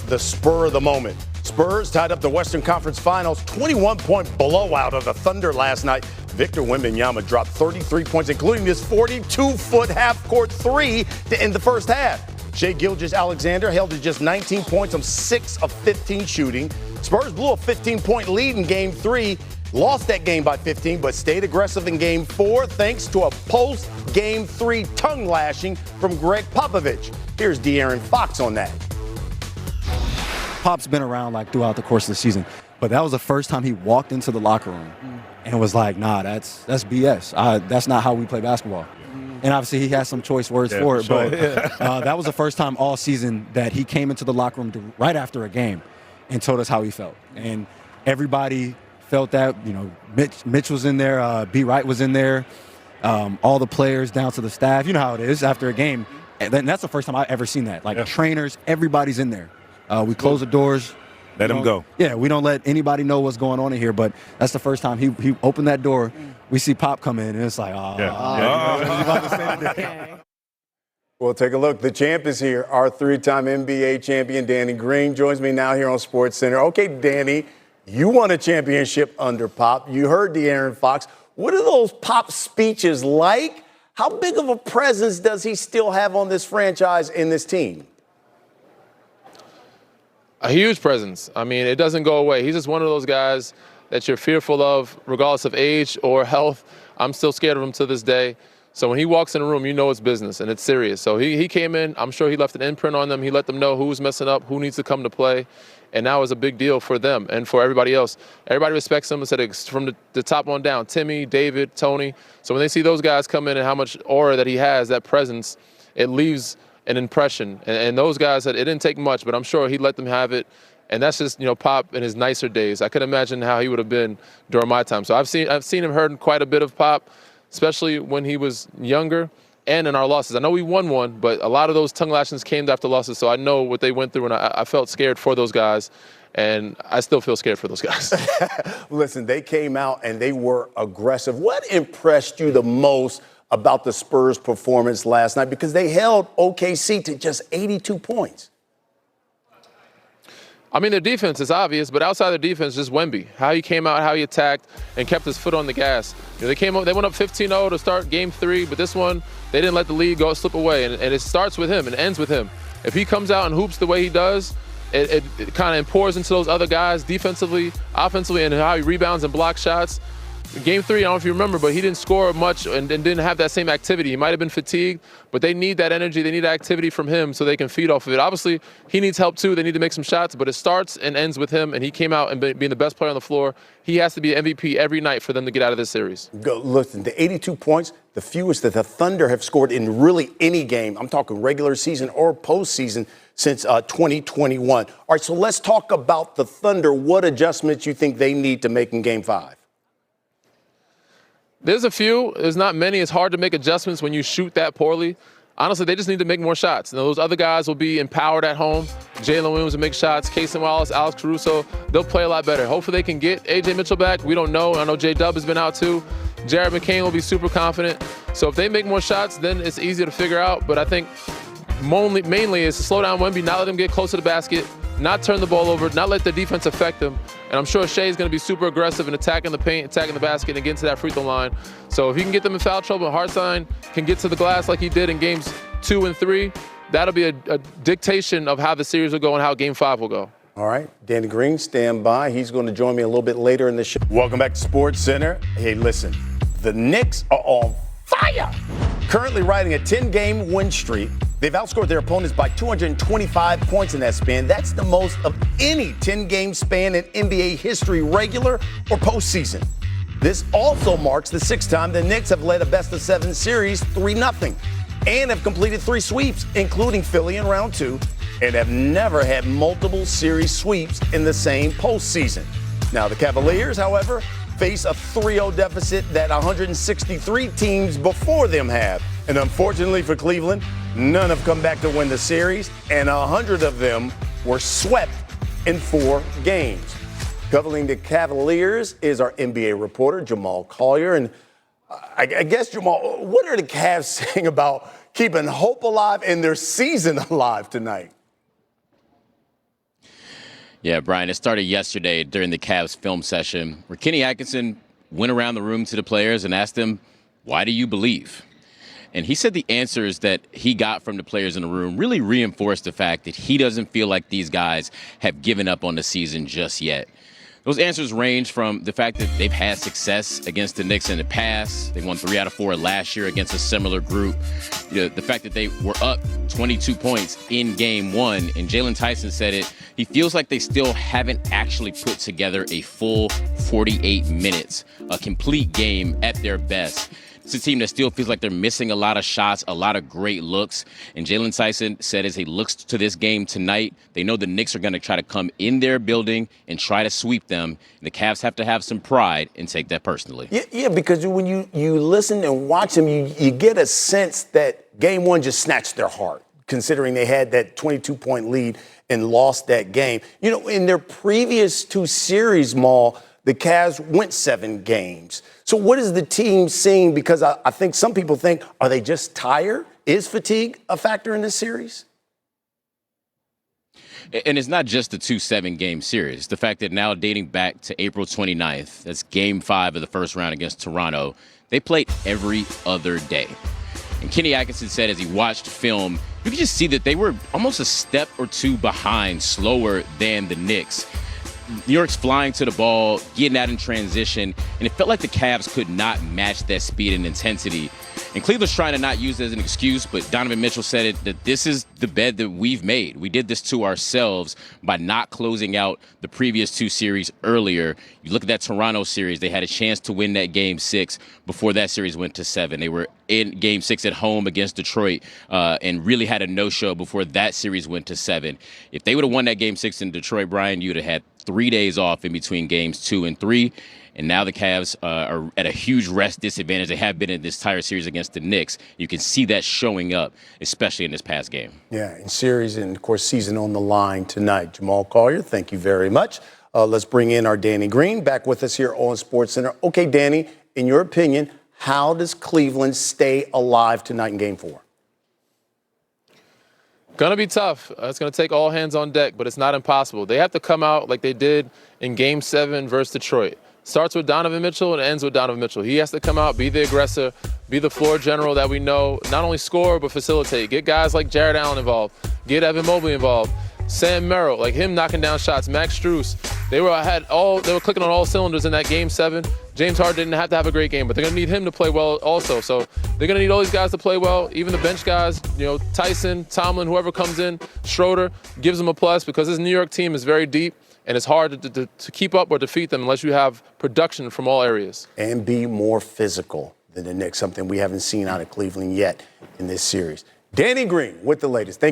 the spur of the moment. Spurs tied up the Western Conference Finals 21-point blowout of the Thunder last night. Victor Wembanyama dropped 33 points, including this 42-foot half-court three to end the first half. Shai Gilgeous-Alexander held to just 19 points on 6 of 15 shooting. Spurs blew a 15-point lead in Game 3, lost that game by 15, but stayed aggressive in Game 4 thanks to a post-Game 3 tongue lashing from Greg Popovich. Here's De'Aaron Fox on that. Pop's been around throughout the course of the season, but that was the first time he walked into the locker room and was like, "Nah, that's BS. That's not how we play basketball." And obviously he has some choice words for it, but that was the first time all season that he came into the locker room right after a game and told us how he felt. And everybody felt that. Mitch was in there, B. Wright was in there, all the players down to the staff. You know how it is after a game. And that's the first time I've ever seen that. Trainers, everybody's in there. We close the doors. Let him go. Yeah, we don't let anybody know what's going on in here, but that's the first time he opened that door. We see Pop come in, and it's like, Well, take a look. The champ is here. Our 3-time NBA champion, Danny Green, joins me now here on SportsCenter. Okay, Danny, you won a championship under Pop. You heard De'Aaron Fox. What are those Pop speeches like? How big of a presence does he still have on this franchise and this team? A huge presence. I mean, it doesn't go away. He's just one of those guys that you're fearful of regardless of age or health. I'm still scared of him to this day. So when he walks in a room, you know it's business and it's serious. So he came in. I'm sure he left an imprint on them. He let them know who's messing up, who needs to come to play. And that was a big deal for them and for everybody else. Everybody respects him from the top on down, Timmy, David, Tony. So when they see those guys come in and how much aura that he has, that presence, it leaves an impression. And those guys, it didn't take much, but I'm sure he let them have it. And that's just, Pop in his nicer days. I could imagine how he would have been during my time. So I've seen him heard quite a bit of Pop, especially when he was younger and in our losses. I know we won one, but a lot of those tongue lashings came after losses. So I know what they went through, and I felt scared for those guys. And I still feel scared for those guys. Listen, they came out and they were aggressive. What impressed you the most about the Spurs' performance last night? Because they held OKC to just 82 points. I mean, their defense is obvious, but outside their defense, just Wemby. How he came out, how he attacked, and kept his foot on the gas. They went up 15-0 to start Game 3, but this one, they didn't let the lead slip away, and it starts with him and ends with him. If he comes out and hoops the way he does, it kind of pours into those other guys defensively, offensively, and how he rebounds and blocks shots. Game 3, I don't know if you remember, but he didn't score much and didn't have that same activity. He might have been fatigued, but they need that energy. They need that activity from him so they can feed off of it. Obviously, he needs help too. They need to make some shots, but it starts and ends with him, and he came out and being the best player on the floor. He has to be MVP every night for them to get out of this series. Listen, the 82 points, the fewest that the Thunder have scored in really any game. I'm talking regular season or postseason since 2021. All right, so let's talk about the Thunder. What adjustments you think they need to make in Game 5? There's a few. There's not many. It's hard to make adjustments when you shoot that poorly. Honestly, they just need to make more shots. Those other guys will be empowered at home. Jalen Williams will make shots. Casey Wallace, Alex Caruso, they'll play a lot better. Hopefully they can get A.J. Mitchell back. We don't know. I know J-Dub has been out too. Jared McCain will be super confident. So if they make more shots, then it's easier to figure out. But I think mainly is to slow down Wemby, not let him get close to the basket, not turn the ball over, not let the defense affect them. And I'm sure Shai is going to be super aggressive in attacking the paint, attacking the basket, and getting to that free throw line. So if he can get them in foul trouble, Hartstein can get to the glass like he did in Games 2 and 3, that'll be a dictation of how the series will go and how Game 5 will go. All right, Danny Green, stand by. He's going to join me a little bit later in the show. Welcome back to SportsCenter. Hey, listen, the Knicks are on fire. Currently riding a 10-game win streak. They've outscored their opponents by 225 points in that span. That's the most of any 10-game span in NBA history, regular or postseason. This also marks the 6th time the Knicks have led a best-of-7 series 3-0 and have completed 3 sweeps, including Philly in round 2, and have never had multiple series sweeps in the same postseason. Now, the Cavaliers, however, face a 3-0 deficit that 163 teams before them have. And unfortunately for Cleveland, none have come back to win the series, and 100 of them were swept in 4 games. Covering the Cavaliers is our NBA reporter, Jamal Collier. And I guess, Jamal, what are the Cavs saying about keeping hope alive and their season alive tonight? Yeah, Brian, it started yesterday during the Cavs film session where Kenny Atkinson went around the room to the players and asked them, "Why do you believe?" And he said the answers that he got from the players in the room really reinforced the fact that he doesn't feel like these guys have given up on the season just yet. Those answers range from the fact that they've had success against the Knicks in the past. They won 3 out of 4 last year against a similar group. The fact that they were up 22 points in game 1. And Jalen Tyson said it. He feels like they still haven't actually put together a full 48 minutes, a complete game at their best. It's a team that still feels like they're missing a lot of shots, a lot of great looks. And Jalen Tyson said as he looks to this game tonight, they know the Knicks are going to try to come in their building and try to sweep them. The Cavs have to have some pride and take that personally. Yeah, because when you listen and watch them, you get a sense that game 1 just snatched their heart, considering they had that 22-point lead and lost that game. You know, in their previous 2 series, Maul, the Cavs went 7 games. So what is the team seeing? Because I think some people think, are they just tired? Is fatigue a factor in this series? And it's not just the 2-7 game series. The fact that now dating back to April 29th, that's game 5 of the first round against Toronto, they played every other day. And Kenny Atkinson said as he watched film, you could just see that they were almost a step or 2 behind, slower than the Knicks. New York's flying to the ball, getting out in transition, and it felt like the Cavs could not match that speed and intensity. And Cleveland's trying to not use it as an excuse, but Donovan Mitchell said it, that this is the bed that we've made. We did this to ourselves by not closing out the previous 2 series earlier. You look at that Toronto series, they had a chance to win that game 6 before that series went to 7. They were in game 6 at home against Detroit and really had a no-show before that series went to 7. If they would have won that game 6 in Detroit, Brian, you'd have had 3 days off in between games 2 and 3. And now the Cavs are at a huge rest disadvantage. They have been in this entire series against the Knicks. You can see that showing up, especially in this past game. Yeah, in series and, of course, season on the line tonight. Jamal Collier, thank you very much. Let's bring in our Danny Green back with us here on SportsCenter. Okay, Danny, in your opinion, how does Cleveland stay alive tonight in Game 4? Going to be tough. It's going to take all hands on deck, but it's not impossible. They have to come out like they did in Game 7 versus Detroit. Starts with Donovan Mitchell and ends with Donovan Mitchell. He has to come out, be the aggressor, be the floor general that we know, not only score, but facilitate. Get guys like Jared Allen involved. Get Evan Mobley involved. Sam Merrill, like him knocking down shots. Max Strus. They were clicking on all cylinders in that Game 7. James Harden didn't have to have a great game, but they're going to need him to play well also. So they're going to need all these guys to play well, even the bench guys, Tyson, Tomlin, whoever comes in, Schroeder, gives them a plus because this New York team is very deep. And it's hard to keep up or defeat them unless you have production from all areas. And be more physical than the Knicks, something we haven't seen out of Cleveland yet in this series. Danny Green with the latest. Thank